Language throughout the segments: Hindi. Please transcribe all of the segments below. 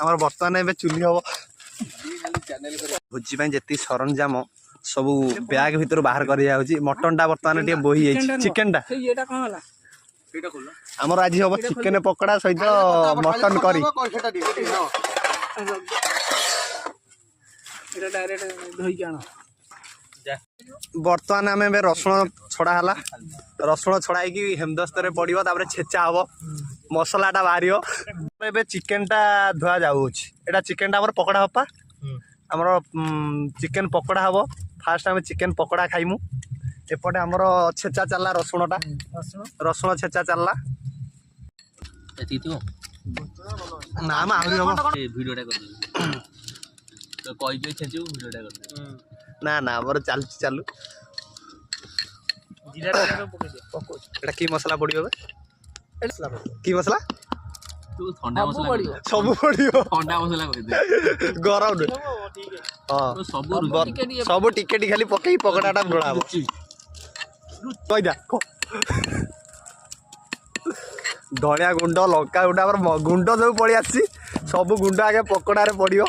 आमर बर्तमान ए चुली हम भोजी जी सरंजाम सब बैग भर बाहर कर मटन टा बर्तमान टे बोही चिकेन टा आमर आज हम चिकेन पकड़ा सहित मटन करी बर्तमान आम रसुण छड़ा है रसुण छड़ाई हेमदस्त पड़ो तापर छेचा हम मसलाटा बाहर चिकेन टा धुआ जाऊँगा चिकेन टा पकड़ा हपा आमर चिकेन पकड़ा हम फास्ट आम चिकेन पकड़ा खाइमु एपटे आमर छेचा चलला रसुणटा रसुण छेचा चलला ना ना ना आमर चलची चालू कि मसला पड़ो कि मसला सब गरम सब टिके खाली पकई पकड़ाटा जोड़ा धनिया गुंड लंका गुंड गुंड सब पड़ी आसी सब गुंड आगे पकड़े पड़ो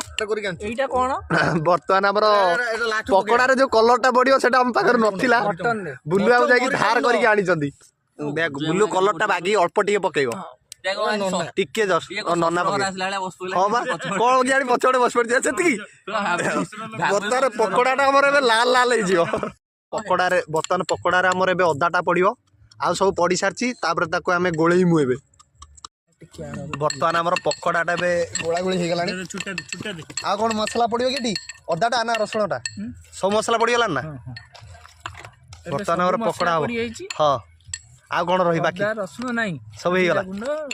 बर्तमान आम पकड़े जो कलरटा पड़ो से आम पाखे नाला बुलुआ जाकि धार करके आनी बुलु कलरटा बागी अल्प टे पकड़ टिके जस्ट नना हाँ बा कौन जानी पछड़े बस पड़ी से बर्तमान पकड़ाटा आमर लाल लाल हो पकड़े बर्तमान पकड़े आमर ए अदाटा पड़ो आउ सब पड़ी सारी आम गोलैमु ए बर्तमान आमर पकड़ाटा गोला गोली हो गला आ कौन मसला पड़ो कि अदाटा ना रसुणटा सब मसला पड़गला ना बर्तमान आमर पकड़ा हाँ आ कौन रही बाकी रसुण नहीं सब हो गला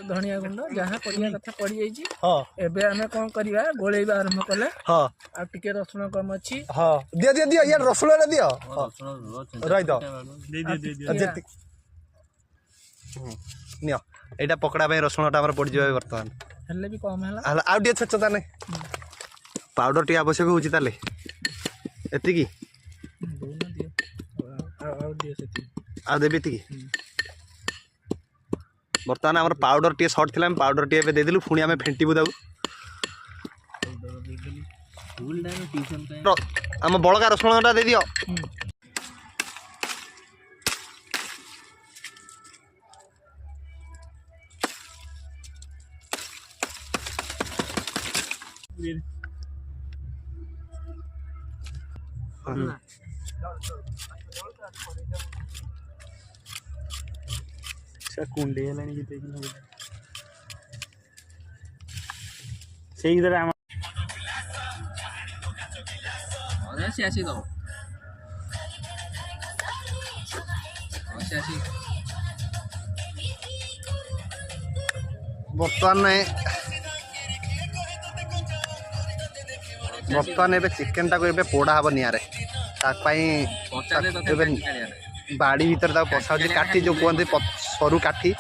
धनिया गुंड जहाँ पड़िया कथा पड़ जाइए हां एबे हमें कोन करबा गोलेबा आरंभ कले हां आ टिके रसुण कम अछि हां दियो दियो दियो यार रसुण रे दियो रही दो दे नियो एटा पकड़ा पे रसुणटा हमर पड़ जाय वर्तमान हल्ले भी कम हला आ दियो छछ ताने पाउडर टी आवश्यक होची ताले एति की आ दियो सेति आ देबी ती बर्तमान आम पाउडर टे सर्ट थी पाउडर टे दे देलु पुणी आम फेंटू दाऊ आम बड़का रसुणटा दे दियो कुंडे से इधर बर्तमान ए चिकेन टाक पोड़ा हम निआरे बाड़ी भीतर पशा काठी जो कहते सरू काठी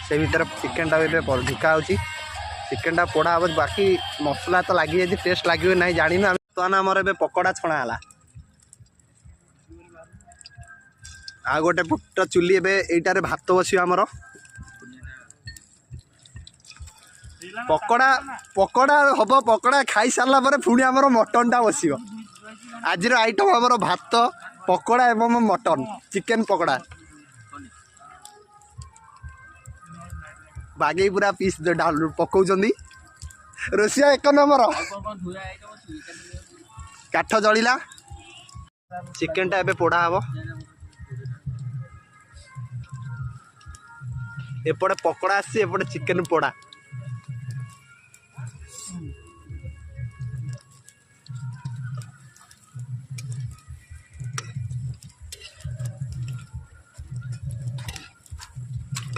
से भीतर चिकेन टाक ढिका हो चिकेन टा पोड़ा हम बाकी मसला तो लगी जाए टेस्ट लगे ना जानी बर्तमान आमर ए पकड़ा छणा है आ गोटे पुट चुली एटार भात बस आमर पकड़ा पकड़ा हम पकड़ा खाई सारा पर पुणी आमर मटन टा बस आज आइटम आमर भात पकड़ा एवं मटन चिकेन पकड़ा बागे पूरा पीस पकाउछंदी रोसिया एक नंबर काठ जलिला चिकेन टा एबे पोड़ा हम एपटे पकड़ा आसी एपटे चिकेन पोड़ा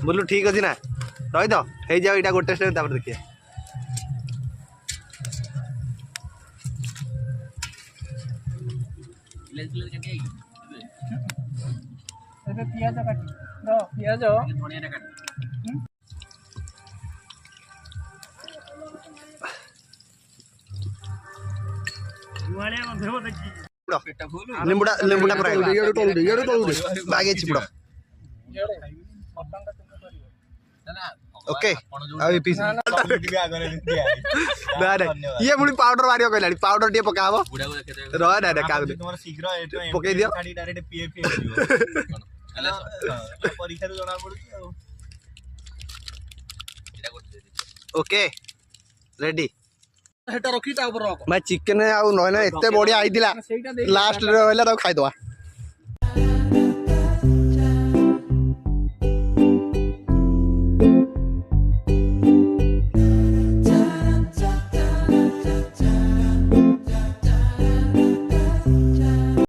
बोलू ठीक अच्छी ना रही तो हो जाओ यहाँ गोटे स्टेप देखिए पियाज लिंबुड़ा लिंबुड़ा बागे चिपड़ ओके ଆଉ ଏ ପିସ୍ ଇଏ ପୁଣି ପାଉଡର ମାରିବ କହିଲାଣି ପାଉଡର ଟିକେ ପକା ହବ ରହ ନା କାହାକୁ ପକେଇ ଦିଅ ओके रेडी भाई चिकेन आउ ना एते बढ़िया आइतिला लास्ट रे रहला खाइदवा